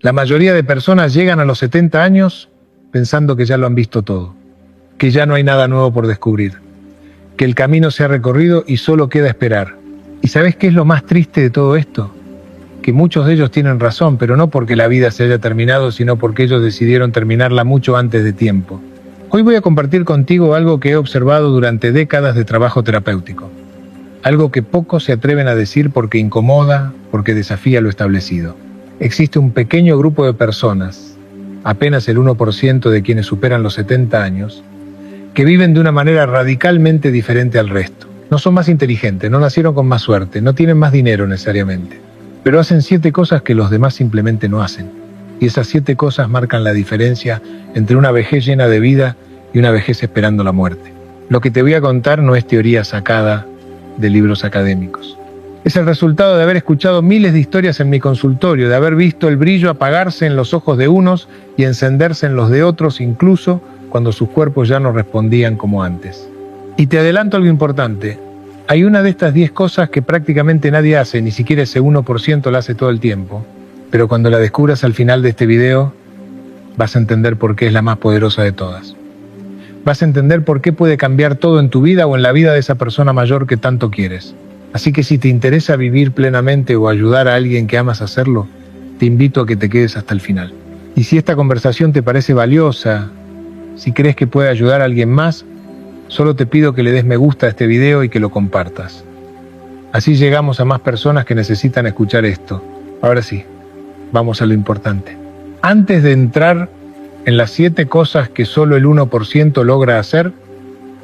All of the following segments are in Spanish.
La mayoría de personas llegan a los 70 años pensando que ya lo han visto todo, que ya no hay nada nuevo por descubrir, que el camino se ha recorrido y solo queda esperar. ¿Y sabes qué es lo más triste de todo esto? Que muchos de ellos tienen razón, pero no porque la vida se haya terminado, sino porque ellos decidieron terminarla mucho antes de tiempo. Hoy voy a compartir contigo algo que he observado durante décadas de trabajo terapéutico. Algo que pocos se atreven a decir porque incomoda, porque desafía lo establecido. Existe un pequeño grupo de personas, apenas el 1% de quienes superan los 70 años, que viven de una manera radicalmente diferente al resto. No son más inteligentes, no nacieron con más suerte, no tienen más dinero necesariamente, pero hacen 7 cosas que los demás simplemente no hacen. Y esas 7 cosas marcan la diferencia entre una vejez llena de vida y una vejez esperando la muerte. Lo que te voy a contar no es teoría sacada de libros académicos. Es el resultado de haber escuchado miles de historias en mi consultorio, de haber visto el brillo apagarse en los ojos de unos y encenderse en los de otros, incluso cuando sus cuerpos ya no respondían como antes. Y te adelanto algo importante. Hay una de estas 10 cosas que prácticamente nadie hace, ni siquiera ese 1% la hace todo el tiempo. Pero cuando la descubras al final de este video, vas a entender por qué es la más poderosa de todas. Vas a entender por qué puede cambiar todo en tu vida o en la vida de esa persona mayor que tanto quieres. Así que si te interesa vivir plenamente o ayudar a alguien que amas a hacerlo, te invito a que te quedes hasta el final. Y si esta conversación te parece valiosa, si crees que puede ayudar a alguien más, solo te pido que le des me gusta a este video y que lo compartas. Así llegamos a más personas que necesitan escuchar esto. Ahora sí, vamos a lo importante. Antes de entrar en las 7 cosas que solo el 1% logra hacer,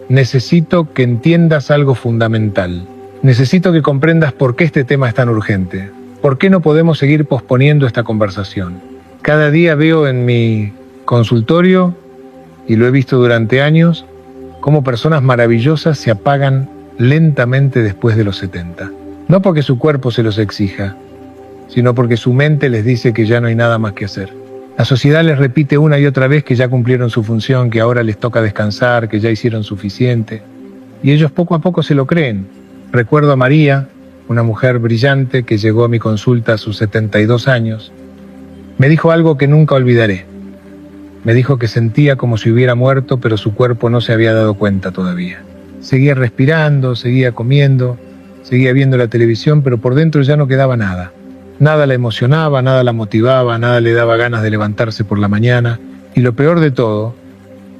necesito que entiendas algo fundamental. Necesito que comprendas por qué este tema es tan urgente. ¿Por qué no podemos seguir posponiendo esta conversación? Cada día veo en mi consultorio, y lo he visto durante años, cómo personas maravillosas se apagan lentamente después de los 70. No porque su cuerpo se los exija, sino porque su mente les dice que ya no hay nada más que hacer. La sociedad les repite una y otra vez que ya cumplieron su función, que ahora les toca descansar, que ya hicieron suficiente. Y ellos poco a poco se lo creen. Recuerdo a María, una mujer brillante que llegó a mi consulta a sus 72 años. Me dijo algo que nunca olvidaré. Me dijo que sentía como si hubiera muerto, pero su cuerpo no se había dado cuenta todavía. Seguía respirando, seguía comiendo, seguía viendo la televisión, pero por dentro ya no quedaba nada. Nada la emocionaba, nada la motivaba, nada le daba ganas de levantarse por la mañana. Y lo peor de todo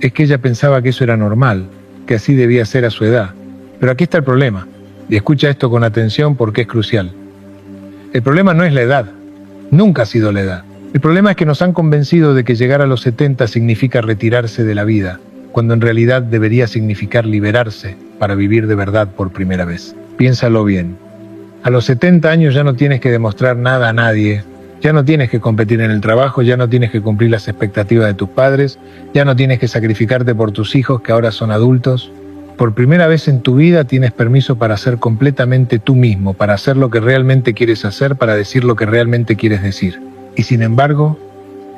es que ella pensaba que eso era normal, que así debía ser a su edad. Pero aquí está el problema. Y escucha esto con atención porque es crucial. El problema no es la edad. Nunca ha sido la edad. El problema es que nos han convencido de que llegar a los 70 significa retirarse de la vida, cuando en realidad debería significar liberarse para vivir de verdad por primera vez. Piénsalo bien. A los 70 años ya no tienes que demostrar nada a nadie, ya no tienes que competir en el trabajo, ya no tienes que cumplir las expectativas de tus padres, ya no tienes que sacrificarte por tus hijos que ahora son adultos. Por primera vez en tu vida tienes permiso para ser completamente tú mismo, para hacer lo que realmente quieres hacer, para decir lo que realmente quieres decir. Y sin embargo,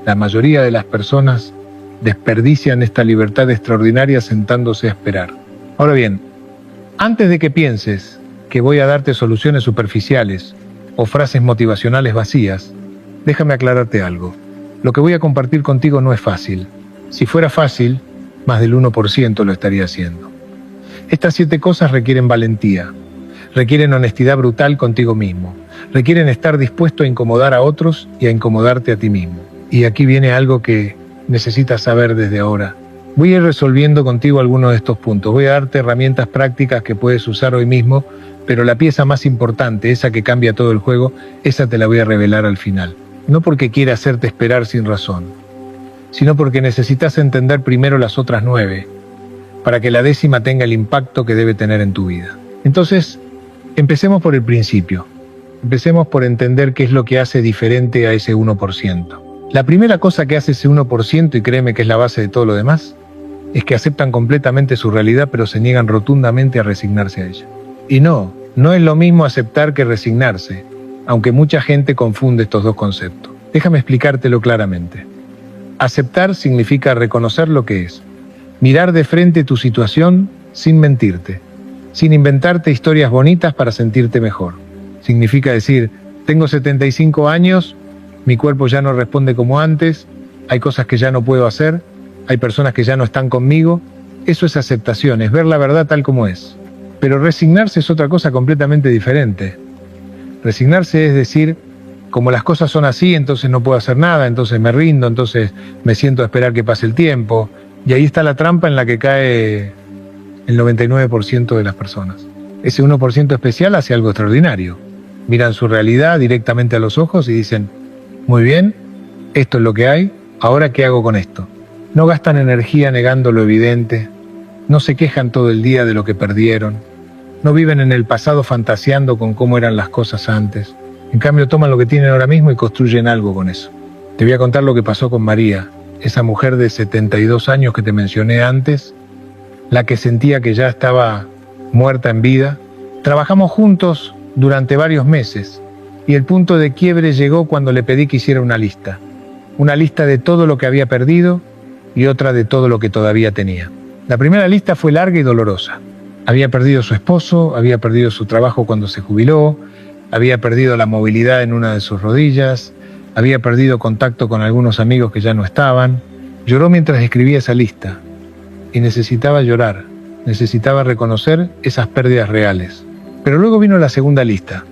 la mayoría de las personas desperdician esta libertad extraordinaria sentándose a esperar. Ahora bien, antes de que pienses que voy a darte soluciones superficiales o frases motivacionales vacías, déjame aclararte algo. Lo que voy a compartir contigo no es fácil. Si fuera fácil, más del 1% lo estaría haciendo. Estas 7 cosas requieren valentía, requieren honestidad brutal contigo mismo, requieren estar dispuesto a incomodar a otros y a incomodarte a ti mismo. Y aquí viene algo que necesitas saber desde ahora. Voy a ir resolviendo contigo algunos de estos puntos. Voy a darte herramientas prácticas que puedes usar hoy mismo, pero la pieza más importante, esa que cambia todo el juego, esa te la voy a revelar al final. No porque quiera hacerte esperar sin razón, sino porque necesitas entender primero las otras 9, para que la 10ª tenga el impacto que debe tener en tu vida. Entonces, empecemos por el principio. Empecemos por entender qué es lo que hace diferente a ese 1%. La primera cosa que hace ese 1%, y créeme que es la base de todo lo demás, es que aceptan completamente su realidad, pero se niegan rotundamente a resignarse a ella. Y no es lo mismo aceptar que resignarse, aunque mucha gente confunde estos dos conceptos. Déjame explicártelo claramente. Aceptar significa reconocer lo que es. Mirar de frente tu situación sin mentirte, sin inventarte historias bonitas para sentirte mejor. Significa decir, tengo 75 años Mi cuerpo ya no responde como antes, hay cosas que ya no puedo hacer, hay personas que ya no están conmigo. Eso es aceptación, es ver la verdad tal como es. Pero resignarse es otra cosa completamente diferente. Resignarse es decir, como las cosas son así, entonces no puedo hacer nada, entonces me rindo, entonces me siento a esperar que pase el tiempo. Y ahí está la trampa en la que cae el 99% de las personas. Ese 1% especial hace algo extraordinario. Miran su realidad directamente a los ojos y dicen, muy bien, esto es lo que hay, ahora ¿qué hago con esto? No gastan energía negando lo evidente, no se quejan todo el día de lo que perdieron, no viven en el pasado fantaseando con cómo eran las cosas antes. En cambio toman lo que tienen ahora mismo y construyen algo con eso. Te voy a contar lo que pasó con María, esa mujer de 72 años que te mencioné antes, la que sentía que ya estaba muerta en vida. Trabajamos juntos durante varios meses y el punto de quiebre llegó cuando le pedí que hiciera una lista de todo lo que había perdido y otra de todo lo que todavía tenía. La primera lista fue larga y dolorosa. Había perdido a su esposo, había perdido su trabajo cuando se jubiló, había perdido la movilidad en una de sus rodillas, había perdido contacto con algunos amigos que ya no estaban. Lloró mientras escribía esa lista y necesitaba llorar, necesitaba reconocer esas pérdidas reales. Pero luego vino la segunda lista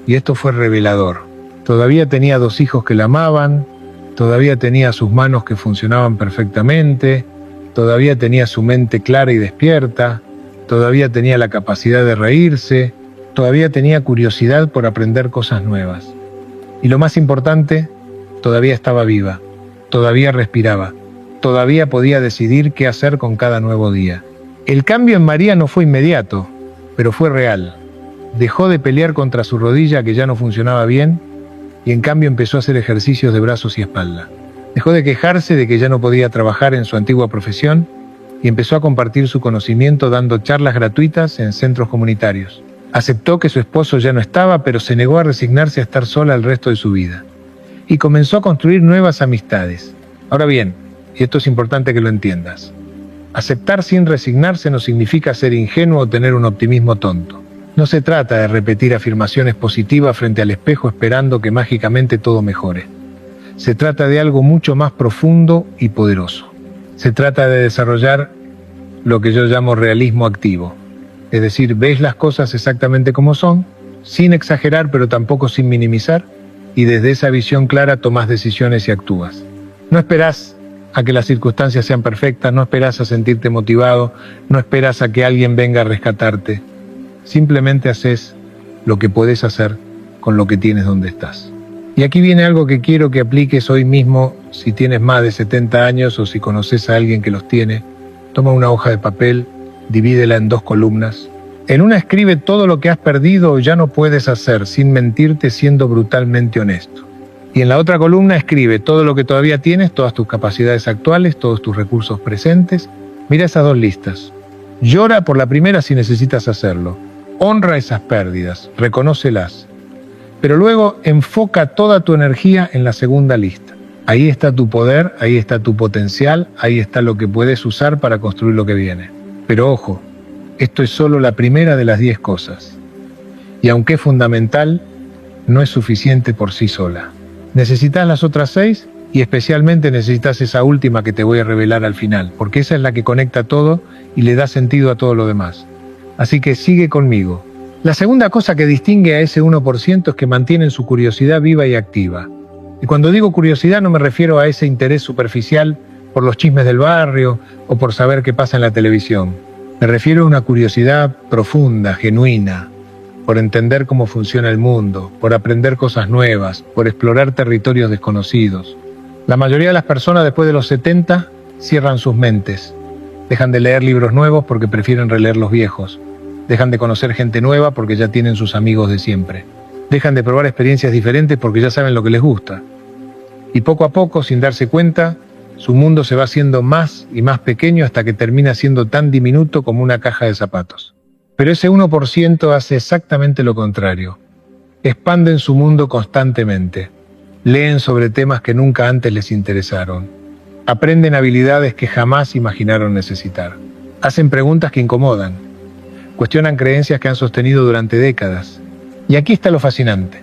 y esto fue revelador. Todavía tenía 2 hijos que la amaban, todavía tenía sus manos que funcionaban perfectamente, todavía tenía su mente clara y despierta, todavía tenía la capacidad de reírse, todavía tenía curiosidad por aprender cosas nuevas. Y lo más importante, todavía estaba viva, todavía respiraba, todavía podía decidir qué hacer con cada nuevo día. El cambio en María no fue inmediato, pero fue real. Dejó de pelear contra su rodilla que ya no funcionaba bien y en cambio empezó a hacer ejercicios de brazos y espalda. Dejó de quejarse de que ya no podía trabajar en su antigua profesión y empezó a compartir su conocimiento dando charlas gratuitas en centros comunitarios. Aceptó que su esposo ya no estaba, pero se negó a resignarse a estar sola el resto de su vida. Y comenzó a construir nuevas amistades. Ahora bien, y esto es importante que lo entiendas, aceptar sin resignarse no significa ser ingenuo o tener un optimismo tonto. No se trata de repetir afirmaciones positivas frente al espejo esperando que mágicamente todo mejore. Se trata de algo mucho más profundo y poderoso. Se trata de desarrollar lo que yo llamo realismo activo. Es decir, ves las cosas exactamente como son, sin exagerar pero tampoco sin minimizar, y desde esa visión clara tomas decisiones y actúas. No esperás a que las circunstancias sean perfectas, no esperás a sentirte motivado, no esperás a que alguien venga a rescatarte. Simplemente haces lo que podés hacer con lo que tienes donde estás. Y aquí viene algo que quiero que apliques hoy mismo si tienes más de 70 años o si conoces a alguien que los tiene. Toma una hoja de papel, divídela en 2 columnas. En una escribe todo lo que has perdido o ya no puedes hacer sin mentirte siendo brutalmente honesto. Y en la otra columna escribe todo lo que todavía tienes, todas tus capacidades actuales, todos tus recursos presentes. Mira esas 2 listas. Llora por la primera si necesitas hacerlo. Honra esas pérdidas, reconócelas. Pero luego enfoca toda tu energía en la segunda lista. Ahí está tu poder, ahí está tu potencial, ahí está lo que puedes usar para construir lo que viene. Pero ojo, esto es solo la primera de las 10 cosas. Y aunque es fundamental, no es suficiente por sí sola. Necesitas las otras 6 y especialmente necesitas esa última que te voy a revelar al final, porque esa es la que conecta todo y le da sentido a todo lo demás. Así que sigue conmigo. La segunda cosa que distingue a ese 1% es que mantienen su curiosidad viva y activa. Y cuando digo curiosidad no me refiero a ese interés superficial por los chismes del barrio o por saber qué pasa en la televisión. Me refiero a una curiosidad profunda, genuina, por entender cómo funciona el mundo, por aprender cosas nuevas, por explorar territorios desconocidos. La mayoría de las personas después de los 70 cierran sus mentes. Dejan de leer libros nuevos porque prefieren releer los viejos. Dejan de conocer gente nueva porque ya tienen sus amigos de siempre. Dejan de probar experiencias diferentes porque ya saben lo que les gusta. Y poco a poco, sin darse cuenta, su mundo se va haciendo más y más pequeño hasta que termina siendo tan diminuto como una caja de zapatos. Pero ese 1% hace exactamente lo contrario. Expanden su mundo constantemente. Leen sobre temas que nunca antes les interesaron. Aprenden habilidades que jamás imaginaron necesitar. Hacen preguntas que incomodan. Cuestionan creencias que han sostenido durante décadas. Y aquí está lo fascinante.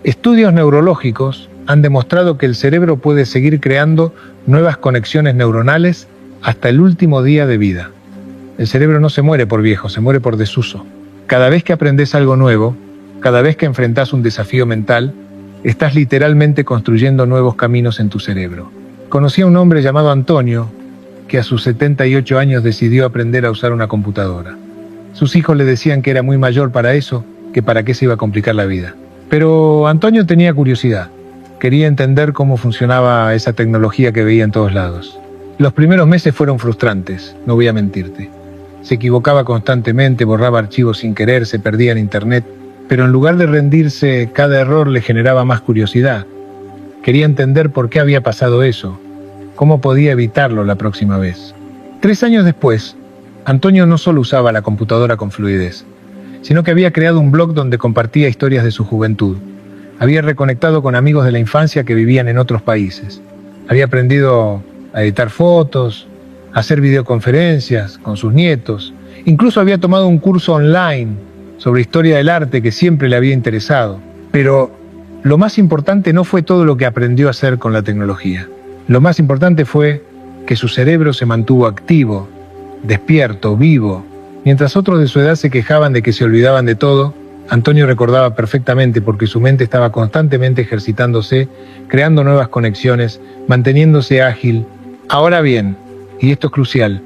Estudios neurológicos han demostrado que el cerebro puede seguir creando nuevas conexiones neuronales hasta el último día de vida. El cerebro no se muere por viejo, se muere por desuso. Cada vez que aprendes algo nuevo, cada vez que enfrentas un desafío mental, estás literalmente construyendo nuevos caminos en tu cerebro. Conocí a un hombre llamado Antonio, que a sus 78 años decidió aprender a usar una computadora. Sus hijos le decían que era muy mayor para eso, que para qué se iba a complicar la vida. Pero Antonio tenía curiosidad. Quería entender cómo funcionaba esa tecnología que veía en todos lados. Los primeros meses fueron frustrantes, no voy a mentirte. Se equivocaba constantemente, borraba archivos sin querer, se perdía en internet, pero en lugar de rendirse, cada error le generaba más curiosidad. Quería entender por qué había pasado eso, cómo podía evitarlo la próxima vez. 3 años después, Antonio no solo usaba la computadora con fluidez, sino que había creado un blog donde compartía historias de su juventud. Había reconectado con amigos de la infancia que vivían en otros países. Había aprendido a editar fotos, a hacer videoconferencias con sus nietos. Incluso había tomado un curso online sobre historia del arte que siempre le había interesado. Pero lo más importante no fue todo lo que aprendió a hacer con la tecnología. Lo más importante fue que su cerebro se mantuvo activo, despierto, vivo. Mientras otros de su edad se quejaban de que se olvidaban de todo, Antonio recordaba perfectamente porque su mente estaba constantemente ejercitándose, creando nuevas conexiones, manteniéndose ágil. Ahora bien, y esto es crucial,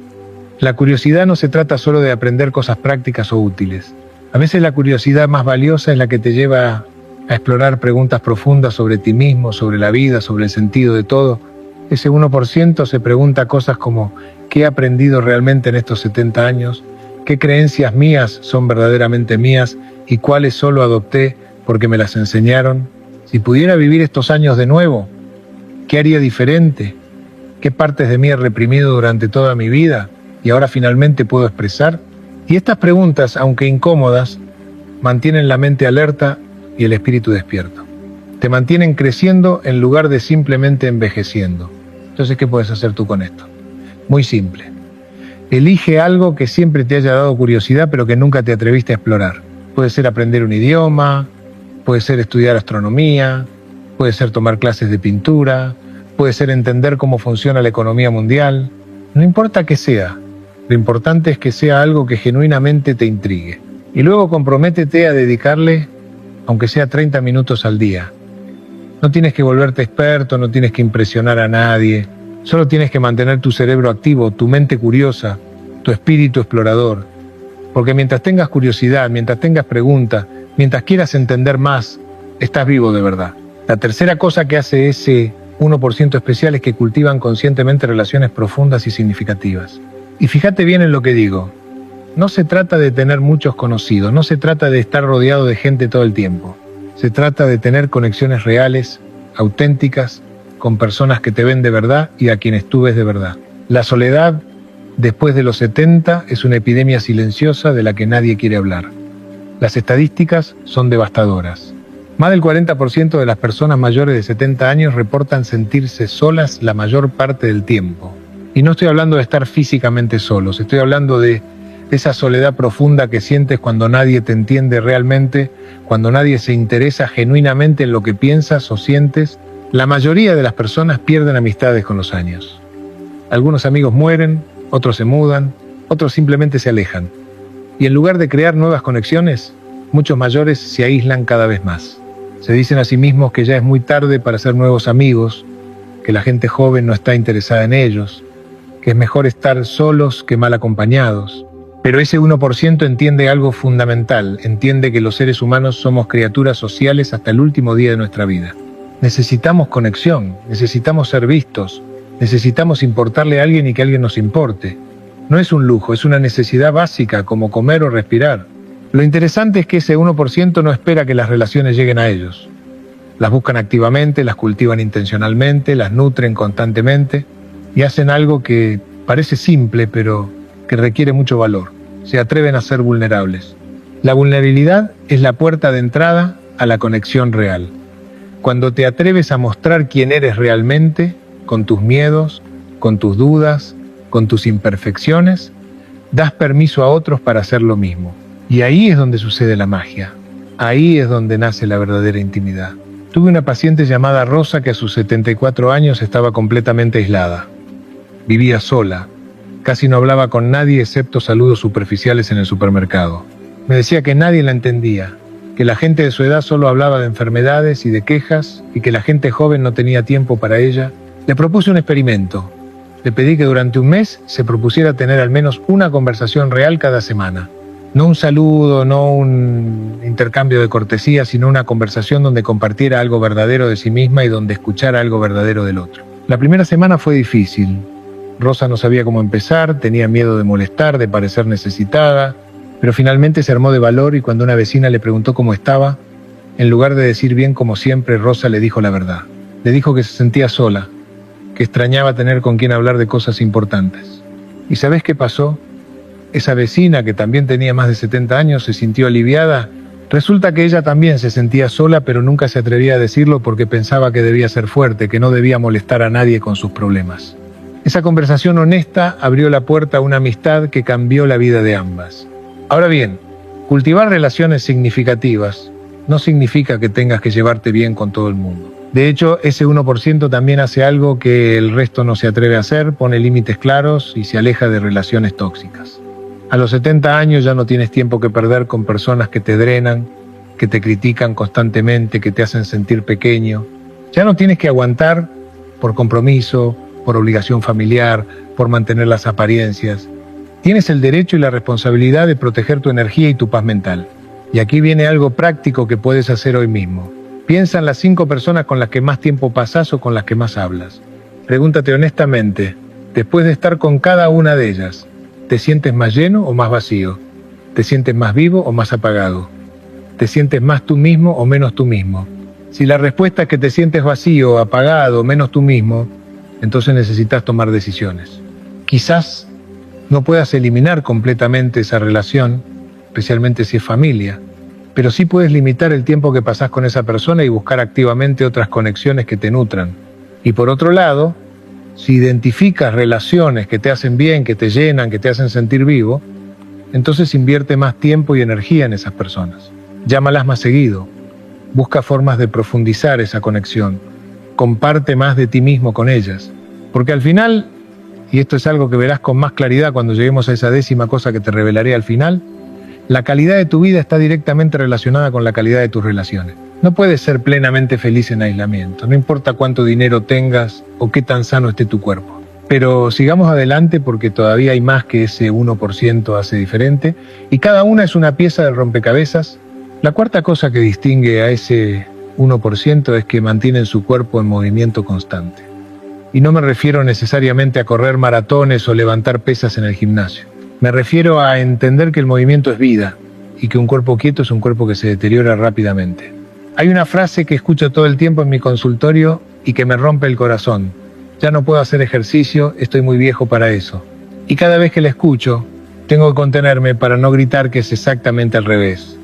la curiosidad no se trata solo de aprender cosas prácticas o útiles. A veces la curiosidad más valiosa es la que te lleva a explorar preguntas profundas sobre ti mismo, sobre la vida, sobre el sentido de todo. Ese 1% se pregunta cosas como ¿qué he aprendido realmente en estos 70 años? ¿Qué creencias mías son verdaderamente mías y cuáles solo adopté porque me las enseñaron? Si pudiera vivir estos años de nuevo, ¿qué haría diferente? ¿Qué partes de mí he reprimido durante toda mi vida y ahora finalmente puedo expresar? Y estas preguntas, aunque incómodas, mantienen la mente alerta y el espíritu despierto. Te mantienen creciendo en lugar de simplemente envejeciendo. Entonces, ¿qué puedes hacer tú con esto? Muy simple. Elige algo que siempre te haya dado curiosidad, pero que nunca te atreviste a explorar. Puede ser aprender un idioma, puede ser estudiar astronomía, puede ser tomar clases de pintura, puede ser entender cómo funciona la economía mundial. No importa qué sea, lo importante es que sea algo que genuinamente te intrigue. Y luego comprométete a dedicarle, aunque sea 30 minutos al día. No tienes que volverte experto, no tienes que impresionar a nadie. Solo tienes que mantener tu cerebro activo, tu mente curiosa, tu espíritu explorador. Porque mientras tengas curiosidad, mientras tengas preguntas, mientras quieras entender más, estás vivo de verdad. La tercera cosa que hace ese 1% especial es que cultivan conscientemente relaciones profundas y significativas. Y fíjate bien en lo que digo. No se trata de tener muchos conocidos, no se trata de estar rodeado de gente todo el tiempo. Se trata de tener conexiones reales, auténticas, con personas que te ven de verdad y a quienes tú ves de verdad. La soledad, después de los 70, es una epidemia silenciosa de la que nadie quiere hablar. Las estadísticas son devastadoras. Más del 40% de las personas mayores de 70 años reportan sentirse solas la mayor parte del tiempo. Y no estoy hablando de estar físicamente solos, estoy hablando de esa soledad profunda que sientes cuando nadie te entiende realmente, cuando nadie se interesa genuinamente en lo que piensas o sientes. La mayoría de las personas pierden amistades con los años. Algunos amigos mueren, otros se mudan, otros simplemente se alejan. Y en lugar de crear nuevas conexiones, muchos mayores se aíslan cada vez más. Se dicen a sí mismos que ya es muy tarde para hacer nuevos amigos, que la gente joven no está interesada en ellos, que es mejor estar solos que mal acompañados. Pero ese 1% entiende algo fundamental, entiende que los seres humanos somos criaturas sociales hasta el último día de nuestra vida. Necesitamos conexión, necesitamos ser vistos, necesitamos importarle a alguien y que alguien nos importe. No es un lujo, es una necesidad básica como comer o respirar. Lo interesante es que ese 1% no espera que las relaciones lleguen a ellos. Las buscan activamente, las cultivan intencionalmente, las nutren constantemente y hacen algo que parece simple pero que requiere mucho valor. Se atreven a ser vulnerables. La vulnerabilidad es la puerta de entrada a la conexión real. Cuando te atreves a mostrar quién eres realmente, con tus miedos, con tus dudas, con tus imperfecciones, das permiso a otros para hacer lo mismo. Y ahí es donde sucede la magia. Ahí es donde nace la verdadera intimidad. Tuve una paciente llamada Rosa que a sus 74 años estaba completamente aislada. Vivía sola. Casi no hablaba con nadie excepto saludos superficiales en el supermercado. Me decía que nadie la entendía, que la gente de su edad solo hablaba de enfermedades y de quejas y que la gente joven no tenía tiempo para ella. Le propuse un experimento. Le pedí que durante un mes se propusiera tener al menos una conversación real cada semana. No un saludo, no un intercambio de cortesía, sino una conversación donde compartiera algo verdadero de sí misma y donde escuchara algo verdadero del otro. La primera semana fue difícil. Rosa no sabía cómo empezar, tenía miedo de molestar, de parecer necesitada, pero finalmente se armó de valor y cuando una vecina le preguntó cómo estaba, en lugar de decir bien como siempre, Rosa le dijo la verdad. Le dijo que se sentía sola, que extrañaba tener con quien hablar de cosas importantes. ¿Y sabés qué pasó? Esa vecina, que también tenía más de 70 años, se sintió aliviada. Resulta que ella también se sentía sola, pero nunca se atrevía a decirlo porque pensaba que debía ser fuerte, que no debía molestar a nadie con sus problemas. Esa conversación honesta abrió la puerta a una amistad que cambió la vida de ambas. Ahora bien, cultivar relaciones significativas no significa que tengas que llevarte bien con todo el mundo. De hecho, ese 1% también hace algo que el resto no se atreve a hacer, pone límites claros y se aleja de relaciones tóxicas. A los 70 años ya no tienes tiempo que perder con personas que te drenan, que te critican constantemente, que te hacen sentir pequeño. Ya no tienes que aguantar por compromiso, por obligación familiar, por mantener las apariencias. Tienes el derecho y la responsabilidad de proteger tu energía y tu paz mental. Y aquí viene algo práctico que puedes hacer hoy mismo. Piensa en las 5 personas con las que más tiempo pasas o con las que más hablas. Pregúntate honestamente, después de estar con cada una de ellas, ¿te sientes más lleno o más vacío? ¿Te sientes más vivo o más apagado? ¿Te sientes más tú mismo o menos tú mismo? Si la respuesta es que te sientes vacío, apagado o menos tú mismo, entonces necesitas tomar decisiones. Quizás no puedas eliminar completamente esa relación, especialmente si es familia, pero sí puedes limitar el tiempo que pasás con esa persona y buscar activamente otras conexiones que te nutran. Y por otro lado, si identificas relaciones que te hacen bien, que te llenan, que te hacen sentir vivo, entonces invierte más tiempo y energía en esas personas. Llámalas más seguido. Busca formas de profundizar esa conexión. Comparte más de ti mismo con ellas. Porque al final, y esto es algo que verás con más claridad cuando lleguemos a esa 10ª cosa que te revelaré al final, la calidad de tu vida está directamente relacionada con la calidad de tus relaciones. No puedes ser plenamente feliz en aislamiento, no importa cuánto dinero tengas o qué tan sano esté tu cuerpo. Pero sigamos adelante porque todavía hay más que ese 1% hace diferente y cada una es una pieza del rompecabezas. La cuarta cosa que distingue a ese 1% es que mantienen su cuerpo en movimiento constante. Y no me refiero necesariamente a correr maratones o levantar pesas en el gimnasio. Me refiero a entender que el movimiento es vida y que un cuerpo quieto es un cuerpo que se deteriora rápidamente. Hay una frase que escucho todo el tiempo en mi consultorio y que me rompe el corazón. Ya no puedo hacer ejercicio, estoy muy viejo para eso. Y cada vez que la escucho, tengo que contenerme para no gritar que es exactamente al revés.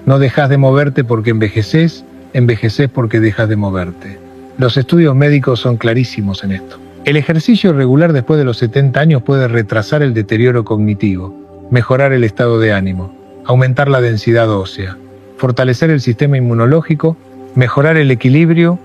No dejas de moverte porque envejeces, envejeces porque dejas de moverte. Los estudios médicos son clarísimos en esto. El ejercicio regular después de los 70 años puede retrasar el deterioro cognitivo, mejorar el estado de ánimo, aumentar la densidad ósea, fortalecer el sistema inmunológico, mejorar el equilibrio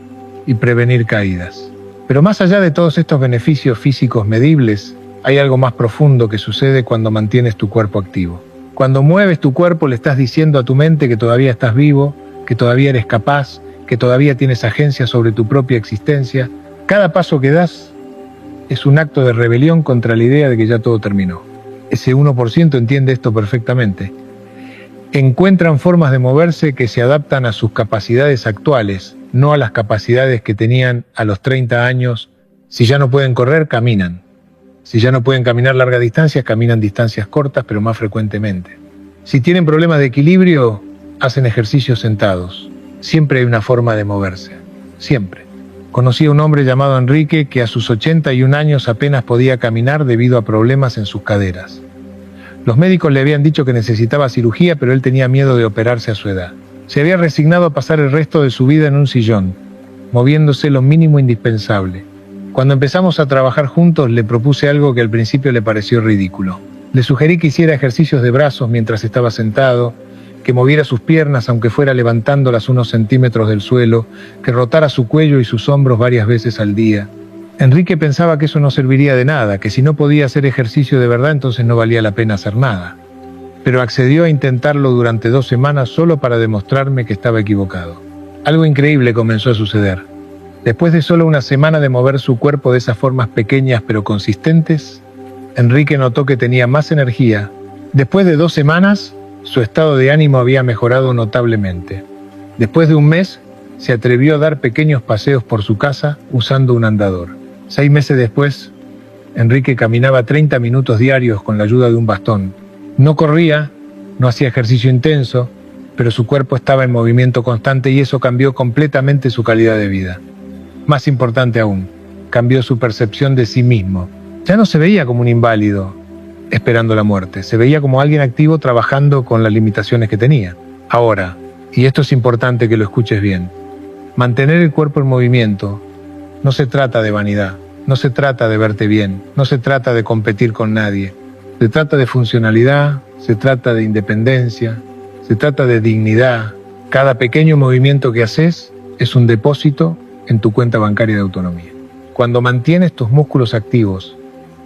y prevenir caídas. Pero más allá de todos estos beneficios físicos medibles, hay algo más profundo que sucede cuando mantienes tu cuerpo activo. Cuando mueves tu cuerpo le estás diciendo a tu mente que todavía estás vivo, que todavía eres capaz, que todavía tienes agencia sobre tu propia existencia. Cada paso que das es un acto de rebelión contra la idea de que ya todo terminó. Ese 1% entiende esto perfectamente. Encuentran formas de moverse que se adaptan a sus capacidades actuales, no a las capacidades que tenían a los 30 años. Si ya no pueden correr, caminan. Si ya no pueden caminar largas distancias, caminan distancias cortas, pero más frecuentemente. Si tienen problemas de equilibrio, hacen ejercicios sentados. Siempre hay una forma de moverse. Siempre. Conocí a un hombre llamado Enrique que a sus 81 años apenas podía caminar debido a problemas en sus caderas. Los médicos le habían dicho que necesitaba cirugía, pero él tenía miedo de operarse a su edad. Se había resignado a pasar el resto de su vida en un sillón, moviéndose lo mínimo indispensable. Cuando empezamos a trabajar juntos, le propuse algo que al principio le pareció ridículo. Le sugerí que hiciera ejercicios de brazos mientras estaba sentado, que moviera sus piernas aunque fuera levantándolas unos centímetros del suelo, que rotara su cuello y sus hombros varias veces al día. Enrique pensaba que eso no serviría de nada, que si no podía hacer ejercicio de verdad entonces no valía la pena hacer nada. Pero accedió a intentarlo durante 2 semanas solo para demostrarme que estaba equivocado. Algo increíble comenzó a suceder. Después de solo una semana de mover su cuerpo de esas formas pequeñas pero consistentes, Enrique notó que tenía más energía. Después de 2 semanas, su estado de ánimo había mejorado notablemente. Después de un mes, se atrevió a dar pequeños paseos por su casa usando un andador. 6 meses después, Enrique caminaba 30 minutos diarios con la ayuda de un bastón. No corría, no hacía ejercicio intenso, pero su cuerpo estaba en movimiento constante y eso cambió completamente su calidad de vida. Más importante aún, cambió su percepción de sí mismo. Ya no se veía como un inválido esperando la muerte, se veía como alguien activo trabajando con las limitaciones que tenía. Ahora, y esto es importante que lo escuches bien, mantener el cuerpo en movimiento no se trata de vanidad, no se trata de verte bien, no se trata de competir con nadie. Se trata de funcionalidad, se trata de independencia, se trata de dignidad. Cada pequeño movimiento que haces es un depósito en tu cuenta bancaria de autonomía. Cuando mantienes tus músculos activos,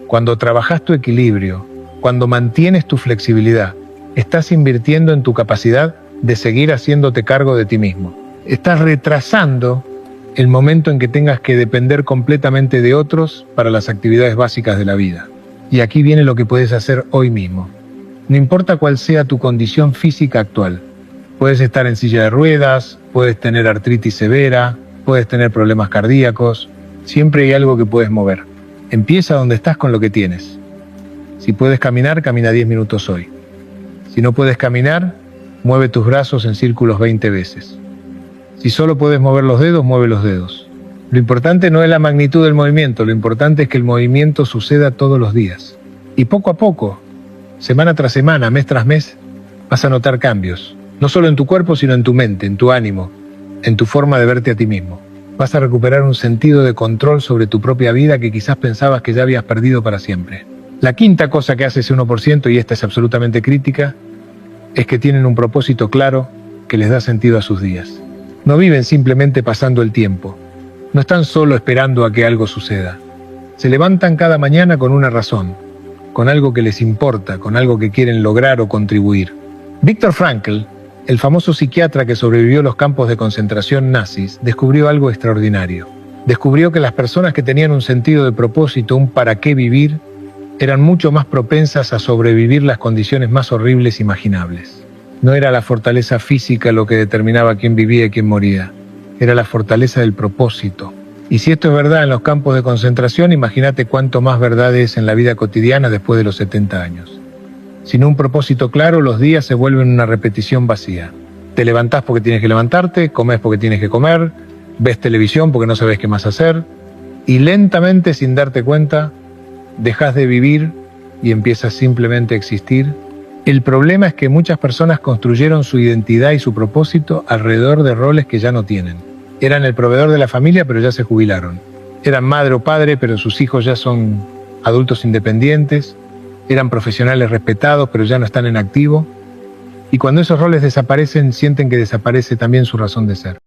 cuando trabajas tu equilibrio, cuando mantienes tu flexibilidad, estás invirtiendo en tu capacidad de seguir haciéndote cargo de ti mismo. Estás retrasando el momento en que tengas que depender completamente de otros para las actividades básicas de la vida. Y aquí viene lo que puedes hacer hoy mismo. No importa cuál sea tu condición física actual. Puedes estar en silla de ruedas, puedes tener artritis severa, puedes tener problemas cardíacos. Siempre hay algo que puedes mover. Empieza donde estás con lo que tienes. Si puedes caminar, camina 10 minutos hoy. Si no puedes caminar, mueve tus brazos en círculos 20 veces. Si solo puedes mover los dedos, mueve los dedos. Lo importante no es la magnitud del movimiento, lo importante es que el movimiento suceda todos los días. Y poco a poco, semana tras semana, mes tras mes, vas a notar cambios. No solo en tu cuerpo, sino en tu mente, en tu ánimo, en tu forma de verte a ti mismo. Vas a recuperar un sentido de control sobre tu propia vida que quizás pensabas que ya habías perdido para siempre. La quinta cosa que hace ese 1%, y esta es absolutamente crítica, es que tienen un propósito claro que les da sentido a sus días. No viven simplemente pasando el tiempo. No están solo esperando a que algo suceda. Se levantan cada mañana con una razón, con algo que les importa, con algo que quieren lograr o contribuir. Viktor Frankl, el famoso psiquiatra que sobrevivió a los campos de concentración nazis, descubrió algo extraordinario. Descubrió que las personas que tenían un sentido de propósito, un para qué vivir, eran mucho más propensas a sobrevivir las condiciones más horribles imaginables. No era la fortaleza física lo que determinaba quién vivía y quién moría. Era la fortaleza del propósito. Y si esto es verdad en los campos de concentración, imagínate cuánto más verdad es en la vida cotidiana después de los 70 años. Sin un propósito claro, los días se vuelven una repetición vacía. Te levantás porque tienes que levantarte, comes porque tienes que comer, ves televisión porque no sabes qué más hacer, y lentamente, sin darte cuenta, dejas de vivir y empiezas simplemente a existir. El problema es que muchas personas construyeron su identidad y su propósito alrededor de roles que ya no tienen. Eran el proveedor de la familia, pero ya se jubilaron. Eran madre o padre, pero sus hijos ya son adultos independientes. Eran profesionales respetados, pero ya no están en activo. Y cuando esos roles desaparecen, sienten que desaparece también su razón de ser.